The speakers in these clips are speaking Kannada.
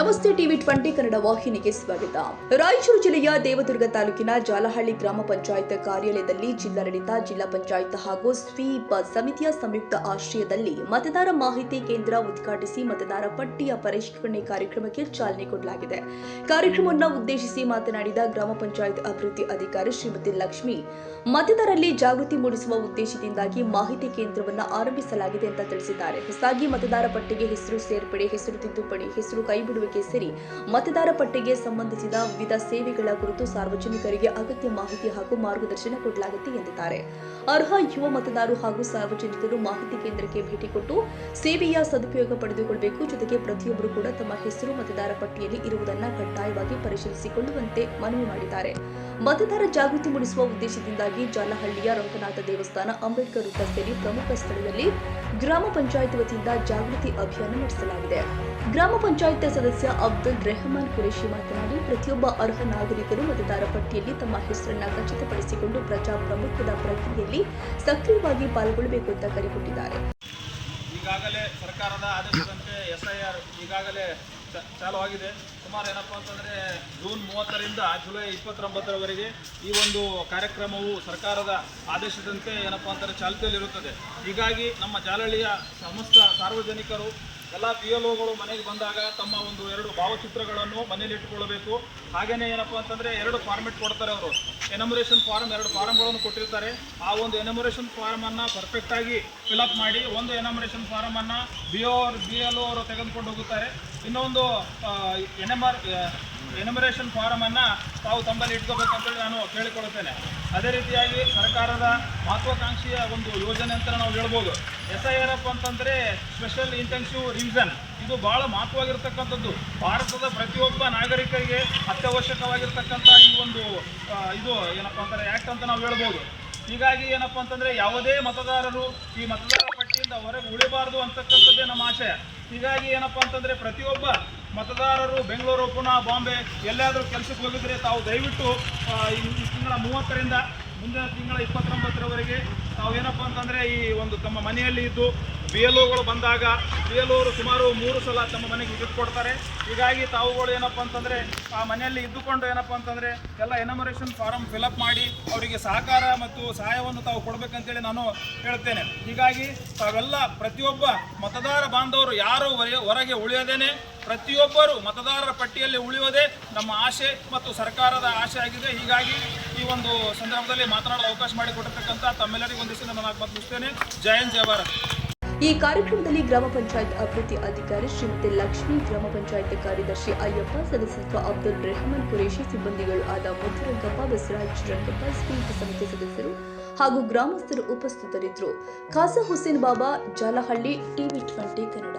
ನಮಸ್ತೆ ಟಿವಿ 20 ಕನ್ನಡ ವಾಹಿನಿಗೆ ಸ್ವಾಗತ. ರಾಯಚೂರು ಜಿಲ್ಲೆಯ ದೇವದುರ್ಗ ತಾಲೂಕಿನ ಜಾಲಹಳ್ಳಿ ಗ್ರಾಮ ಪಂಚಾಯತ್ ಕಾರ್ಯಾಲಯದಲ್ಲಿ ಜಿಲ್ಲಾಡಳಿತ, ಜಿಲ್ಲಾ ಪಂಚಾಯತ್ ಹಾಗೂ ಸ್ವೀಪ್ ಸಮಿತಿಯ ಸಂಯುಕ್ತ ಆಶ್ರಯದಲ್ಲಿ ಮತದಾರ ಮಾಹಿತಿ ಕೇಂದ್ರ ಉದ್ಘಾಟಿಸಿ ಮತದಾರ ಪಟ್ಟಿಯ ಪರಿಷ್ಕರಣೆ ಕಾರ್ಯಕ್ರಮಕ್ಕೆ ಚಾಲನೆ ಕೊಡಲಾಗಿದೆ. ಕಾರ್ಯಕ್ರಮವನ್ನು ಉದ್ದೇಶಿಸಿ ಮಾತನಾಡಿದ ಗ್ರಾಮ ಪಂಚಾಯತ್ ಅಭಿವೃದ್ಧಿ ಅಧಿಕಾರಿ ಶ್ರೀಮತಿ ಲಕ್ಷ್ಮಿ, ಮತದಾರರಲ್ಲಿ ಜಾಗೃತಿ ಮೂಡಿಸುವ ಉದ್ದೇಶದಿಂದಾಗಿ ಮಾಹಿತಿ ಕೇಂದ್ರವನ್ನು ಆರಂಭಿಸಲಾಗಿದೆ ಅಂತ ತಿಳಿಸಿದ್ದಾರೆ. ಹೊಸದಾಗಿ ಮತದಾರ ಪಟ್ಟಿಗೆ ಹೆಸರು ಸೇರ್ಪಡೆ, ಹೆಸರು ತಿದ್ದುಪಡಿ, ಹೆಸರು ಕೈಬಿಡುವಿಕೆ ಸೇರಿ ಮತದಾರ ಪಟ್ಟಿಗೆ ಸಂಬಂಧಿಸಿದ ವಿವಿಧ ಸೇವೆಗಳ ಕುರಿತು ಸಾರ್ವಜನಿಕರಿಗೆ ಅಗತ್ಯ ಮಾಹಿತಿ ಹಾಗೂ ಮಾರ್ಗದರ್ಶನ ಕೊಡಲಾಗುತ್ತೆ ಎಂದಿದ್ದಾರೆ. ಅರ್ಹ ಯುವ ಮತದಾರರು ಹಾಗೂ ಸಾರ್ವಜನಿಕರು ಮಾಹಿತಿ ಕೇಂದ್ರಕ್ಕೆ ಭೇಟಿ ಕೊಟ್ಟು ಸೇವೆಯ ಸದುಪಯೋಗ ಪಡೆದುಕೊಳ್ಳಬೇಕು. ಜೊತೆಗೆ ಪ್ರತಿಯೊಬ್ಬರು ಕೂಡ ತಮ್ಮ ಹೆಸರು ಮತದಾರ ಪಟ್ಟಿಯಲ್ಲಿ ಇರುವುದನ್ನು ಕಡ್ಡಾಯವಾಗಿ ಪರಿಶೀಲಿಸಿಕೊಳ್ಳುವಂತೆ ಮನವಿ ಮಾಡಿದ್ದಾರೆ. ಮತದಾರ ಜಾಗೃತಿ ಮೂಡಿಸುವ ಉದ್ದೇಶದಿಂದಾಗಿ ಜಾಲಹಳ್ಳಿಯ ರಂಗನಾಥ ದೇವಸ್ಥಾನ, ಅಂಬೇಡ್ಕರ್ ವೃತ್ತ ಸೇರಿ ಪ್ರಮುಖ ಸ್ಥಳದಲ್ಲಿ ಗ್ರಾಮ ಪಂಚಾಯತ್ ವತಿಯಿಂದ ಜಾಗೃತಿ ಅಭಿಯಾನ ನಡೆಸಲಾಗಿದೆ. ಗ್ರಾಮ ಪಂಚಾಯತ್ ಸದಸ್ಯ ಅಬ್ದುಲ್ ರೆಹಮಾನ್ ಕುರೇಶಿ ಮಾತನಾಡಿ, ಪ್ರತಿಯೊಬ್ಬ ಅರ್ಹ ನಾಗರಿಕರು ಮತದಾರ ಪಟ್ಟಿಯಲ್ಲಿ ತಮ್ಮ ಹೆಸರನ್ನು ಖಚಿತಪಡಿಸಿಕೊಂಡು ಪ್ರಜಾಪ್ರಭುತ್ವದ ಪ್ರಕ್ರಿಯೆಯಲ್ಲಿ ಸಕ್ರಿಯವಾಗಿ ಪಾಲ್ಗೊಳ್ಳಬೇಕು ಅಂತ ಕರೆ ಕೊಟ್ಟಿದ್ದಾರೆ. ಈಗಾಗಲೇ ಸರ್ಕಾರದ ಆದೇಶದಂತೆ SIR ಈಗಾಗಲೇ ಚಾಲುವಾಗಿದೆ. ಸುಮಾರು ಏನಪ್ಪಾ ಅಂತಂದರೆ ಜೂನ್ 30ರಿಂದ ಜುಲೈ 29ರವರೆಗೆ ಈ ಒಂದು ಕಾರ್ಯಕ್ರಮವು ಸರ್ಕಾರದ ಆದೇಶದಂತೆ ಏನಪ್ಪಾ ಅಂತಂದರೆ ಚಾಲ್ತಿಯಲ್ಲಿರುತ್ತದೆ. ಹೀಗಾಗಿ ನಮ್ಮ ಜಾಲಹಳ್ಳಿಯ ಸಮಸ್ತ ಸಾರ್ವಜನಿಕರು ಎಲ್ಲ PLOಗಳು ಮನೆಗೆ ಬಂದಾಗ ತಮ್ಮ ಒಂದು 2 ಭಾವಚಿತ್ರಗಳನ್ನು ಮನೆಯಲ್ಲಿ ಇಟ್ಟುಕೊಳ್ಳಬೇಕು. ಹಾಗೆಯೇ ಏನಪ್ಪಾ ಅಂತಂದರೆ 2 ಫಾರ್ಮೆಟ್ ಕೊಡ್ತಾರೆ ಅವರು. ಎನಮರೇಷನ್ ಫಾರ್ಮ್ 2 ಫಾರ್ಮ್ಗಳನ್ನು ಕೊಟ್ಟಿರ್ತಾರೆ. ಆ ಒಂದು ಎನಮರೇಷನ್ ಫಾರ್ಮನ್ನು ಪರ್ಫೆಕ್ಟಾಗಿ ಫಿಲಪ್ ಮಾಡಿ ಒಂದು ಎನಮರೇಷನ್ ಫಾರ್ಮನ್ನು BLO ಅವರು ತೆಗೆದುಕೊಂಡು ಹೋಗುತ್ತಾರೆ. ಇನ್ನೊಂದು ಎನಮರೇಷನ್ ಫಾರಮನ್ನು ತಾವು ತಮ್ಮಲ್ಲಿ ಇಟ್ಕೋಬೇಕಂತೇಳಿ ನಾನು ಕೇಳಿಕೊಳ್ಳುತ್ತೇನೆ. ಅದೇ ರೀತಿಯಾಗಿ ಸರ್ಕಾರದ ಮಹತ್ವಾಕಾಂಕ್ಷೆಯ ಒಂದು ಯೋಜನೆ ಅಂತ ನಾವು ಹೇಳ್ಬೋದು. SIR ಅಂತಂದರೆ ಸ್ಪೆಷಲ್ ಇಂಟೆನ್ಸಿವ್ ರಿವಿಷನ್. ಇದು ಭಾಳ ಮಹತ್ವವಾಗಿರ್ತಕ್ಕಂಥದ್ದು. ಭಾರತದ ಪ್ರತಿಯೊಬ್ಬ ನಾಗರಿಕರಿಗೆ ಅತ್ಯವಶ್ಯಕವಾಗಿರ್ತಕ್ಕಂಥ ಈ ಒಂದು ಇದು ಏನಪ್ಪ ಅಂತಾರೆ ಆ್ಯಕ್ಟ್ ಅಂತ ನಾವು ಹೇಳ್ಬೋದು. ಹೀಗಾಗಿ ಏನಪ್ಪ ಅಂತಂದರೆ ಯಾವುದೇ ಮತದಾರರು ಈ ಮತದಾರರ ಪಟ್ಟಿಯಿಂದ ಹೊರಗೆ ಉಳಿಬಾರ್ದು ಅಂತಕ್ಕಂಥದ್ದೇ ನಮ್ಮ ಆಶಯ. ಹೀಗಾಗಿ ಏನಪ್ಪ ಅಂತಂದರೆ ಪ್ರತಿಯೊಬ್ಬ ಮತದಾರರು ಬೆಂಗಳೂರು, ಪುಣೆ, ಬಾಂಬೆ ಎಲ್ಲಾದರೂ ಕೆಲಸಕ್ಕೆ ಹೋಗಿದ್ರೆ ತಾವು ದಯವಿಟ್ಟು ಈ ತಿಂಗಳ 30ರಿಂದ ಮುಂದಿನ ತಿಂಗಳ 29ರವರೆಗೆ ತಾವು ಏನಪ್ಪ ಅಂತಂದರೆ ಈ ಒಂದು ತಮ್ಮ ಮನೆಯಲ್ಲಿ ಇದ್ದು BLOಗಳು ಬಂದಾಗ BLOರು ಸುಮಾರು 3 ಸಲ ತಮ್ಮ ಮನೆಗೆ ವಿಸಿಟ್ ಕೊಡ್ತಾರೆ. ಹೀಗಾಗಿ ತಾವುಗಳು ಏನಪ್ಪ ಅಂತಂದರೆ ಆ ಮನೆಯಲ್ಲಿ ಇದ್ದುಕೊಂಡು ಏನಪ್ಪ ಅಂತಂದರೆ ಎಲ್ಲ ಎನಮರೇಷನ್ ಫಾರಮ್ ಫಿಲಪ್ ಮಾಡಿ ಅವರಿಗೆ ಸಹಕಾರ ಮತ್ತು ಸಹಾಯವನ್ನು ತಾವು ಕೊಡಬೇಕಂತೇಳಿ ನಾನು ಹೇಳ್ತೇನೆ. ಹೀಗಾಗಿ ತಾವೆಲ್ಲ ಪ್ರತಿಯೊಬ್ಬ ಮತದಾರ ಬಾಂಧವರು ಯಾರು ಹೊರಗೆ ಉಳಿಯೋದೇನೆ, ಪ್ರತಿಯೊಬ್ಬರು ಮತದಾರರ ಪಟ್ಟಿಯಲ್ಲಿ ಉಳಿಯೋದೇ ನಮ್ಮ ಆಶೆ ಮತ್ತು ಸರ್ಕಾರದ ಆಶೆ ಆಗಿದೆ. ಹೀಗಾಗಿ ಈ ಒಂದು ಸಂದರ್ಭದಲ್ಲಿ ಮಾತನಾಡಲು ಅವಕಾಶ ಮಾಡಿಕೊಟ್ಟಿರ್ತಕ್ಕಂಥ ತಮ್ಮೆಲ್ಲರಿಗೂ ಒಂದಿಷ್ಟು ನಾನು ಮುಗಿಸ್ತೇನೆ. ಜೈ ಹಿಂದ್, ಜೈ ಭಾರತ್. ಈ ಕಾರ್ಯಕ್ರಮದಲ್ಲಿ ಗ್ರಾಮ ಪಂಚಾಯತ್ ಅಭಿವೃದ್ಧಿ ಅಧಿಕಾರಿ ಶ್ರೀಮತಿ ಲಕ್ಷ್ಮಿ, ಗ್ರಾಮ ಪಂಚಾಯತ್ ಕಾರ್ಯದರ್ಶಿ ಅಯ್ಯಪ್ಪ, ಸದಸ್ಯತ್ವ ಅಬ್ದುಲ್ ರೆಹಮಾನ್ ಕುರೇಶಿ, ಸಿಬ್ಬಂದಿಗಳು ಆದ ಮುದ್ದುರಂಗಪ್ಪ, ಬಸವರಾಜ್ ರಂಗಪ್ಪ, ಸ್ವೀಪ್ ಸಮಿತಿ ಸದಸ್ಯರು ಹಾಗೂ ಗ್ರಾಮಸ್ಥರು ಉಪಸ್ಥಿತರಿದ್ದರು. ಖಾಸಾ ಹುಸೇನ್ ಬಾಬಾ, ಜಾಲಹಳ್ಳಿ, ಟಿವಿ 20 ಕನ್ನಡ.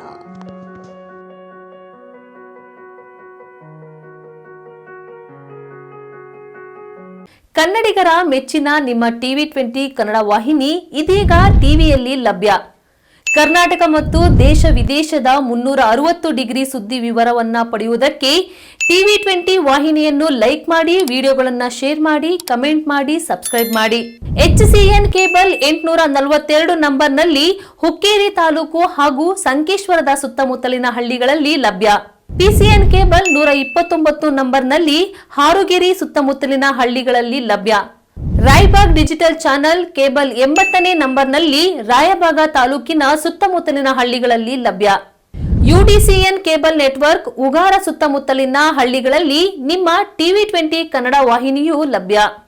ಕನ್ನಡಿಗರ ಮೆಚ್ಚಿನ ನಿಮ್ಮ ಟಿವಿ 20 ಕನ್ನಡ ವಾಹಿನಿ ಇದೀಗ ಟಿವಿಯಲ್ಲಿ ಲಭ್ಯ. ಕರ್ನಾಟಕ ಮತ್ತು ದೇಶ ವಿದೇಶದ 360 ಡಿಗ್ರಿ ಸುದ್ದಿ ವಿವರವನ್ನ ಪಡೆಯುವುದಕ್ಕೆ ಟಿವಿ 20 ವಾಹಿನಿಯನ್ನು ಲೈಕ್ ಮಾಡಿ, ವಿಡಿಯೋಗಳನ್ನು ಶೇರ್ ಮಾಡಿ, ಕಮೆಂಟ್ ಮಾಡಿ, ಸಬ್ಸ್ಕ್ರೈಬ್ ಮಾಡಿ. HCN ಕೇಬಲ್ 842 ನಂಬರ್ನಲ್ಲಿ ಹುಕ್ಕೇರಿ ತಾಲೂಕು ಹಾಗೂ ಸಂಕೇಶ್ವರದ ಸುತ್ತಮುತ್ತಲಿನ ಹಳ್ಳಿಗಳಲ್ಲಿ ಲಭ್ಯ. PCN ಕೇಬಲ್ 129 ನಂಬರ್ನಲ್ಲಿ ಹಾರುಗೆರೆ ಸುತ್ತಮುತ್ತಲಿನ ಹಳ್ಳಿಗಳಲ್ಲಿ ಲಭ್ಯ. ರಾಯಬಾಗ್ ಡಿಜಿಟಲ್ ಚಾನೆಲ್ ಕೇಬಲ್ 80ನೇ ನಂಬರ್ನಲ್ಲಿ ರಾಯಬಾಗ ತಾಲೂಕಿನ ಸುತ್ತಮುತ್ತಲಿನ ಹಳ್ಳಿಗಳಲ್ಲಿ ಲಭ್ಯ. UDCN ಕೇಬಲ್ ನೆಟ್ವರ್ಕ್ ಉಗಾರ ಸುತ್ತಮುತ್ತಲಿನ ಹಳ್ಳಿಗಳಲ್ಲಿ ನಿಮ್ಮ ಟಿವಿ 20 ಕನ್ನಡ ವಾಹಿನಿಯೂ ಲಭ್ಯ.